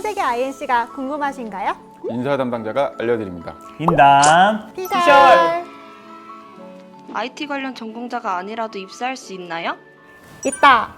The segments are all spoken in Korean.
신세계 INC가 궁금하신가요? 인사 담당자가 알려드립니다. 인담 피셜 IT 관련 전공자가 아니라도 입사할 수 있나요? 있다.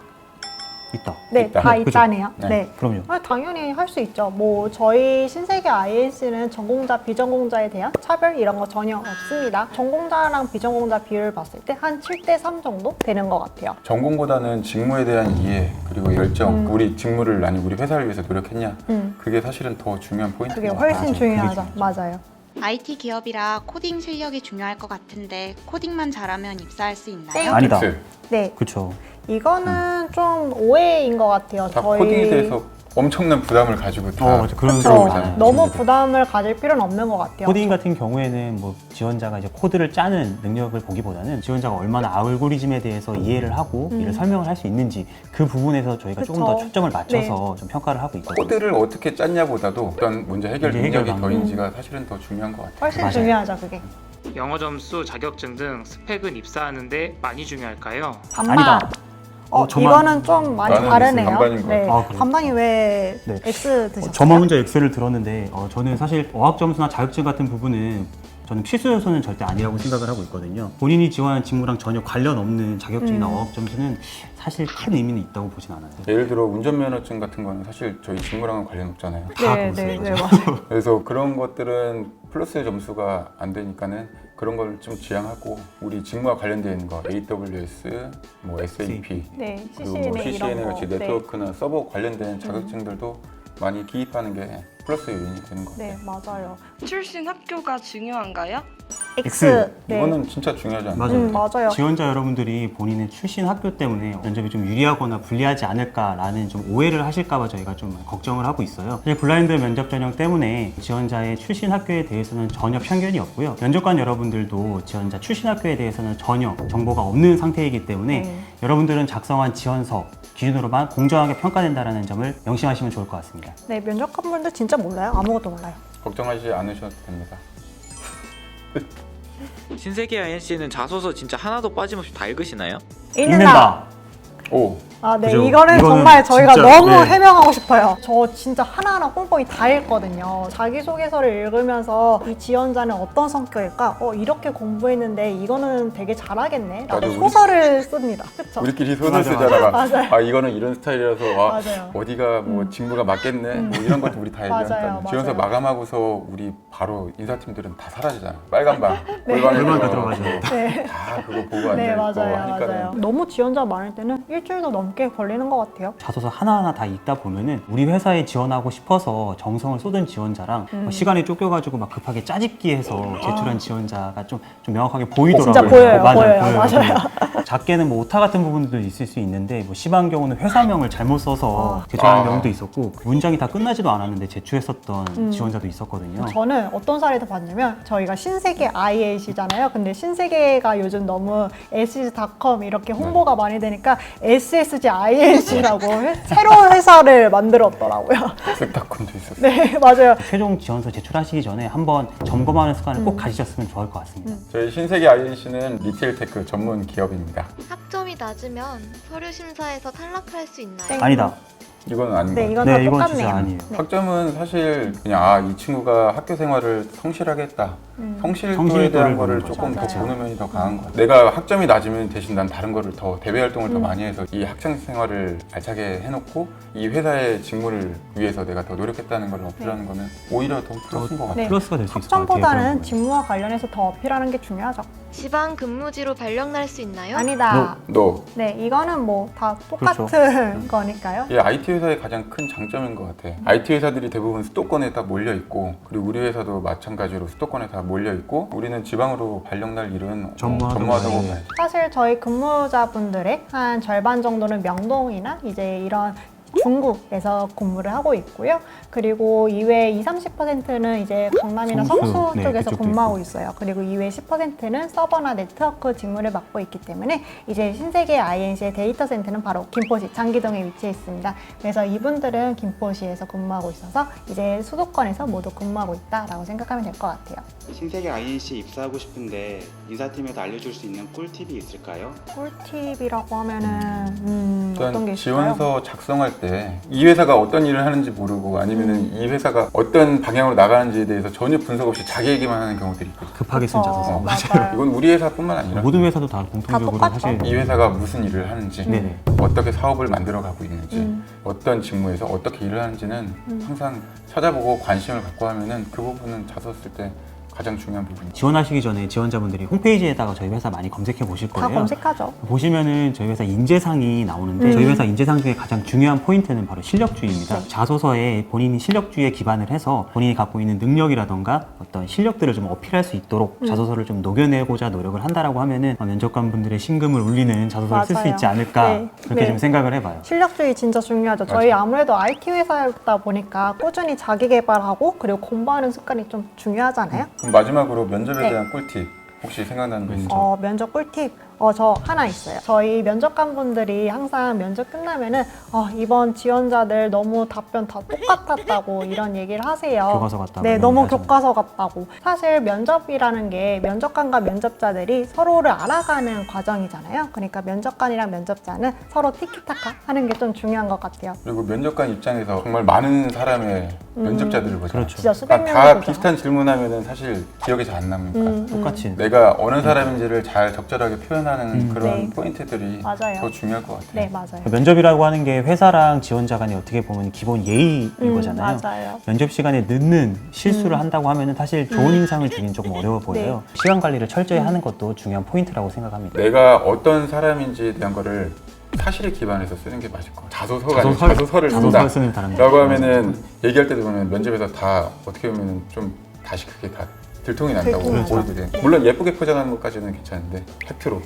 있다. 네, 있다. 다 그죠? 있다네요. 네. 네. 그럼요. 당연히 할 수 있죠. 뭐 저희 신세계 INC는 전공자, 비전공자에 대한 차별 이런 거 전혀 없습니다. 전공자랑 비전공자 비율을 봤을 때 한 7대3 정도 되는 것 같아요. 전공보다는 직무에 대한 이해 그리고 열정, 우리 직무를 아니 우리 회사를 위해서 노력했냐 그게 사실은 더 중요한 그게 포인트인 것 훨씬 같아요. 중요하죠. 맞아요. IT 기업이라 코딩 실력이 중요할 것 같은데 코딩만 잘하면 입사할 수 있나요? 땡. 아니다. 엑셀. 네, 그렇죠. 이거는 좀 오해인 것 같아요. 다 코딩에 대해서 엄청난 부담을 가지고 다 맞아. 그런 그쵸. 경우가 있잖아요. 너무 친구들이. 부담을 가질 필요는 없는 것 같아요. 코딩 같은 경우에는 뭐 지원자가 이제 코드를 짜는 능력을 보기보다는 지원자가 얼마나 알고리즘에 대해서 이해를 하고 이를 설명을 할 수 있는지 그 부분에서 저희가 조금 더 그쵸. 초점을 맞춰서 좀 평가를 하고 있거든요. 코드를 어떻게 짰냐보다도 어떤 문제 해결 문제 해결 능력이 방법. 더인지가 사실은 더 중요한 것 같아요. 훨씬 맞아요. 중요하죠, 그게. 영어 점수, 자격증 등 스펙은 입사하는데 많이 중요할까요? 반반. 아니다. 어, 이거는 좀 많이 나는 다르네요. 반반인 것 네. 같아요. 아, 그래요? 반반이 왜 네. X 드셨어요? 저만 혼자 엑셀을 들었는데 저는 사실 어학 점수나 자격증 같은 부분은 저는 필수 요소는 절대 아니라고 생각을 하고 있거든요. 본인이 지원한 직무랑 전혀 관련 없는 자격증이나 어학 점수는 사실 큰 의미는 있다고 보진 않아요. 예를 들어 운전면허증 같은 거는 사실 저희 직무랑은 관련 없잖아요. 다 네, 그렇습니다. 네, 네, 맞아요. 그래서 그런 것들은 플러스 점수가 안 되니까는 그런 걸 좀 지향하고 우리 직무와 관련된 거 AWS, 뭐 SAP 네, 그리고 뭐 CCNA CCNA 이런 거. 같이 네트워크나 서버 관련된 자격증들도 많이 기입하는 게 플러스 요인이 되는 것 같아요. 네, 맞아요. 출신 학교가 중요한가요? X. 네. 이거는 진짜 중요하지 않나요? 맞아요. 맞아요. 지원자 여러분들이 본인의 출신 학교 때문에 면접이 좀 유리하거나 불리하지 않을까라는 좀 오해를 하실까봐 저희가 좀 걱정을 하고 있어요. 사실 블라인드 면접 전형 때문에 지원자의 출신 학교에 대해서는 전혀 편견이 없고요. 면접관 여러분들도 지원자 출신 학교에 대해서는 전혀 정보가 없는 상태이기 때문에 네. 여러분들은 작성한 지원서 기준으로만 공정하게 평가된다는 점을 명심하시면 좋을 것 같습니다. 네, 면접관분들 진짜 몰라요. 아무것도 몰라요. 걱정하지 않으셔도 됩니다. 신세계 INC는 자소서 진짜 하나도 빠짐없이 다 읽으시나요? 읽는다. 오, 아, 네. 그죠. 이거는 이거는 정말 저희가 진짜, 너무 네. 해명하고 싶어요. 저 진짜 하나하나 꼼꼼히 다 읽거든요. 자기소개서를 읽으면서 이 지원자는 어떤 성격일까? 이렇게 공부했는데 이거는 되게 잘하겠네. 라고 맞아, 우리- 소설을 씁니다. 그쵸? 우리끼리 소설 맞아, 쓰자다가 맞아요. 아 이거는 이런 스타일이라서 맞아요. 어디가 뭐 직무가 맞겠네 뭐 이런 것도 우리 다 맞아요, 얘기하니까 지원서 맞아요. 마감하고서 우리 바로 인사팀들은 다 사라지잖아. 빨간 방, 골방에 골방에 들어가죠. 네. 다 그거 보고 네, 앉아있고 맞아요. 하니까는 맞아요. 너무 지원자 많을 때는 일주일도 넘게 걸리는 것 같아요. 자소서 하나하나 다 읽다 보면은 우리 회사에 지원하고 싶어서 정성을 쏟은 지원자랑 시간이 쫓겨가지고 막 급하게 짜집기해서 제출한 지원자가 좀 명확하게 보이더라고요. 진짜 보여요, 맞아요, 보여요. 맞아요. 작게는 뭐 오타 같은 부분도 있을 수 있는데 뭐 심한 경우는 회사명을 잘못 써서 제출하는 아. 경우도 있었고 문장이 다 끝나지도 않았는데 제출했었던 지원자도 있었거든요. 저는 어떤 사례도 봤냐면 저희가 신세계 IAC잖아요. 근데 신세계가 요즘 너무 ssg.com 이렇게 홍보가 많이 되니까 SSG INC라고 새로운 회사를 만들었더라고요. 섹타콘도 있었어. 네, 맞아요. 최종 지원서 제출하시기 전에 한번 점검하는 습관을 꼭 가지셨으면 좋을 것 같습니다. 저희 신세계 INC는 리테일 테크 전문 기업입니다. 학점이 낮으면 서류 심사에서 탈락할 수 있나요? 땡. 아니다. 이건 아닌 것 네, 같아요. 이건 네, 다 이건 똑같네요. 진짜 아니에요. 네. 학점은 사실 그냥 이 친구가 학교 생활을 성실하게 했다. 성실도에 성실도를 대한 거를 보는 조금 거죠. 더 맞아요. 보는 면이 더 강한 것 같아요. 내가 학점이 낮으면 대신 난 다른 거를 더 대외 활동을 더 많이 해서 이 학창 생활을 알차게 해놓고 이 회사의 직무를 위해서 내가 더 노력했다는 걸 어필하는 거는 오히려 더 플러스인 것 같아요. 네. 플러스가 될 수 있을 것 같아요. 학점보다는 그런 거는. 직무와 관련해서 더 어필하는 게 중요하죠. 지방 근무지로 발령 날 수 있나요? 아니다. 너 네, 이거는 뭐 다 똑같은 그렇죠. 거니까요. 이 IT 회사의 가장 큰 장점인 것 같아. IT 회사들이 대부분 수도권에 딱 몰려 있고, 그리고 우리 회사도 마찬가지로 수도권에 다 몰려 있고, 우리는 지방으로 발령 날 일은 전무하다고 네. 봐요. 사실 저희 근무자분들의 한 절반 정도는 명동이나 이제 이런 중국에서 근무를 하고 있고요. 그리고 이외 20-30%는 이제 강남이나 성수, 성수 네, 쪽에서 그쪽도 근무하고 있고. 있어요. 그리고 이외 10%는 서버나 네트워크 직무를 맡고 있기 때문에 이제 신세계 INC의 데이터 센터는 바로 김포시 장기동에 위치해 있습니다. 그래서 이분들은 김포시에서 근무하고 있어서 이제 수도권에서 모두 근무하고 있다라고 생각하면 될 것 같아요. 신세계 INC 입사하고 싶은데 인사팀에서 알려줄 수 있는 꿀팁이 있을까요? 꿀팁이라고 하면은 어떤 게 일단 있을까요? 지원서 작성할 때 이 회사가 어떤 일을 하는지 모르고 아니면은 이 회사가 어떤 방향으로 나가는지에 대해서 전혀 분석 없이 자기 얘기만 하는 경우들이 있거든요. 급하게 쓴 그쵸. 자소서. 맞아요. 이건 우리 회사뿐만 아니라 모든 회사도 다 공통적으로 똑같죠. 사실 이 회사가 무슨 일을 하는지 네네. 어떻게 사업을 만들어가고 있는지 어떤 직무에서 어떻게 일을 하는지는 항상 찾아보고 관심을 갖고 하면은 그 부분은 자소 쓸 때 가장 중요한 부분이죠. 지원하시기 전에 지원자분들이 홈페이지에다가 저희 회사 많이 검색해 보실 다 거예요. 검색하죠. 보시면은 저희 회사 인재상이 나오는데 저희 회사 인재상 중에 가장 중요한 포인트는 바로 실력주의입니다. 네. 자소서에 본인이 실력주의에 기반을 해서 본인이 갖고 있는 능력이라던가 어떤 실력들을 좀 어필할 수 있도록 자소서를 좀 녹여내고자 노력을 한다라고 하면은 면접관 분들의 심금을 울리는 자소서를 쓸 수 맞아요. 있지 않을까 네. 그렇게 네. 좀 생각을 해봐요. 실력주의 진짜 중요하죠. 저희 아무래도 IT 회사다 보니까 꾸준히 자기 개발하고 그리고 공부하는 습관이 좀 중요하잖아요. 그럼 마지막으로 면접에 네. 대한 꿀팁 혹시 생각나는 거 있어요? 면접 꿀팁 저 하나 있어요. 저희 면접관 분들이 항상 면접 끝나면은 이번 지원자들 너무 답변 다 똑같았다고 이런 얘기를 하세요. 교과서 같다고 네, 이런 너무 얘기 하잖아요. 교과서 같다고. 사실 면접이라는 게 면접관과 면접자들이 서로를 알아가는 과정이잖아요. 그러니까 면접관이랑 면접자는 서로 티키타카 하는 게 좀 중요한 것 같아요. 그리고 면접관 입장에서 정말 많은 사람의 면접자들을 보잖아요. 그렇죠. 진짜 수백 그러니까 명을 다 보죠. 비슷한 질문하면은 사실 기억이 잘 안 남으니까 똑같이 내가 어느 사람인지를 잘 적절하게 표현하는 그런 네. 포인트들이 맞아요. 더 중요할 것 같아요. 네, 맞아요. 면접이라고 하는 게 회사랑 지원자 간에 어떻게 보면 기본 예의인 거잖아요. 맞아요. 면접 시간에 늦는 실수를 한다고 하면은 사실 좋은 인상을 주긴 조금 어려워 보여요. 시간 관리를 철저히 하는 것도 중요한 포인트라고 생각합니다. 내가 어떤 사람인지에 대한 거를 사실에 기반해서 쓰는 게 맞을 것 같아요. 자소서가 아니라 자소서를 자소서를 쓴다 쓰는 사람들. 라고 하면은 얘기할 때도 보면 면접에서 다 어떻게 보면은 좀 다시 그게 다 들통이 난다고 들통나죠. 보이거든. 물론 예쁘게 포장하는 것까지는 괜찮은데 팩트로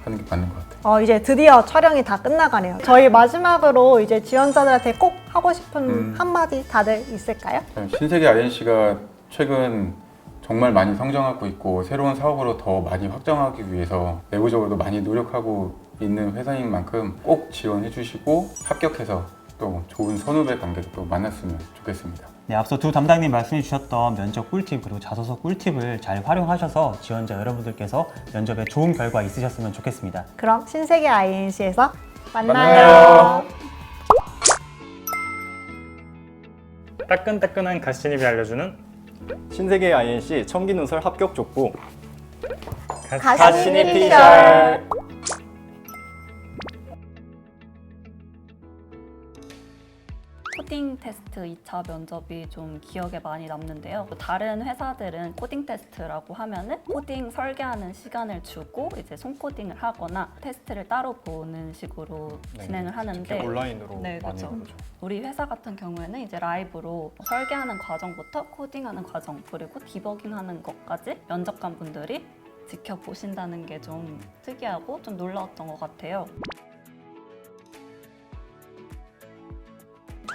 하는 게 맞는 것 같아요. 이제 드디어 촬영이 다 끝나가네요. 저희 마지막으로 이제 지원자들한테 꼭 하고 싶은 한마디 다들 있을까요? 신세계 INC가 최근 정말 많이 성장하고 있고 새로운 사업으로 더 많이 확장하기 위해서 내부적으로도 많이 노력하고 있는 회사인 만큼 꼭 지원해 주시고 합격해서 또 좋은 선후배 관계도 또 만났으면 좋겠습니다. 네, 앞서 두 담당님 말씀해 주셨던 면접 꿀팁 그리고 자소서 꿀팁을 잘 활용하셔서 지원자 여러분들께서 면접에 좋은 결과 있으셨으면 좋겠습니다. 그럼 신세계 INC에서 만나요. 만나요. 따끈따끈한 가시님이 알려주는 신세계 INC 청기누설 합격 족보 가시니 피셜. 피셜. 코딩 테스트 2차 면접이 좀 기억에 많이 남는데요. 다른 회사들은 코딩 테스트라고 하면은 코딩 설계하는 시간을 주고 이제 손코딩을 하거나 테스트를 따로 보는 식으로 진행을 하는데 온라인으로 네, 많이 그렇죠. 보죠. 우리 회사 같은 경우에는 이제 라이브로 설계하는 과정부터 코딩하는 과정 그리고 디버깅하는 것까지 면접관 분들이 지켜보신다는 게 좀 특이하고 좀 놀라웠던 것 같아요.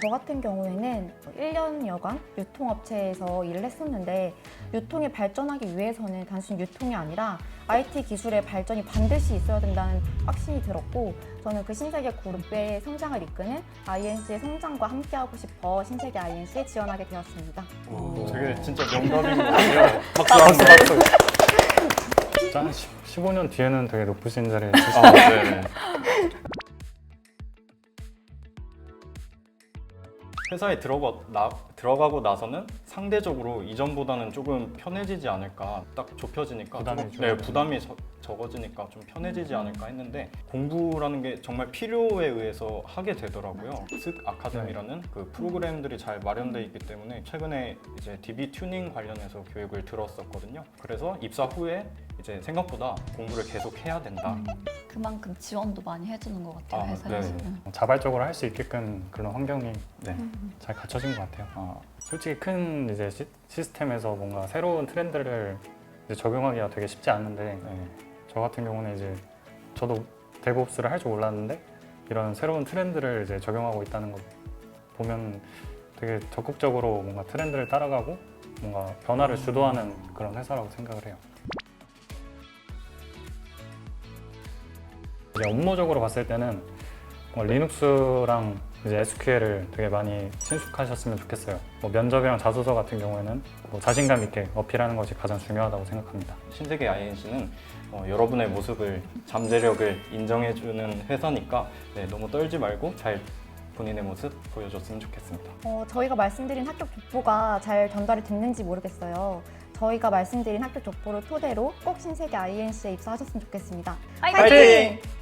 저 같은 경우에는 1년여간 유통업체에서 일을 했었는데 유통이 발전하기 위해서는 단순 유통이 아니라 IT 기술의 발전이 반드시 있어야 된다는 확신이 들었고 저는 그 신세계 그룹의 성장을 이끄는 INC의 성장과 함께하고 싶어 신세계 INC에 지원하게 되었습니다. 되게 진짜 명답인 것 같아요. 박수. 진짜 한 15년 뒤에는 되게 높으신 자리에 네네. 회사에 들어가고 나서는 상대적으로 이전보다는 조금 편해지지 않을까, 딱 좁혀지니까 부담이 적어지니까 좀 편해지지 않을까 했는데 공부라는 게 정말 필요에 의해서 하게 되더라고요. 슥 아카데미라는 그 프로그램들이 잘 마련돼 있기 때문에 최근에 이제 DB 튜닝 관련해서 교육을 들었었거든요. 그래서 입사 후에 이제 생각보다 공부를 계속 해야 된다. 그만큼 지원도 많이 해주는 것 같아요, 회사에서. 자발적으로 할 수 있게끔 그런 환경이 잘 갖춰진 것 같아요. 솔직히 큰 이제 시스템에서 뭔가 새로운 트렌드를 이제 적용하기가 되게 쉽지 않은데 저 같은 경우는 이제 저도 데브옵스를 할 줄 몰랐는데 이런 새로운 트렌드를 이제 적용하고 있다는 거 보면 되게 적극적으로 뭔가 트렌드를 따라가고 뭔가 변화를 주도하는 그런 회사라고 생각을 해요. 이제 업무적으로 봤을 때는 리눅스랑 이제 SQL을 되게 많이 친숙하셨으면 좋겠어요. 면접이랑 자소서 같은 경우에는 자신감 있게 어필하는 것이 가장 중요하다고 생각합니다. 신세계 INC는 여러분의 모습을, 잠재력을 인정해주는 회사니까 너무 떨지 말고 잘 본인의 모습 보여줬으면 좋겠습니다. 저희가 말씀드린 합격 족보가 잘 전달이 됐는지 모르겠어요. 저희가 말씀드린 합격 족보를 토대로 꼭 신세계 INC에 입사하셨으면 좋겠습니다. 화이팅!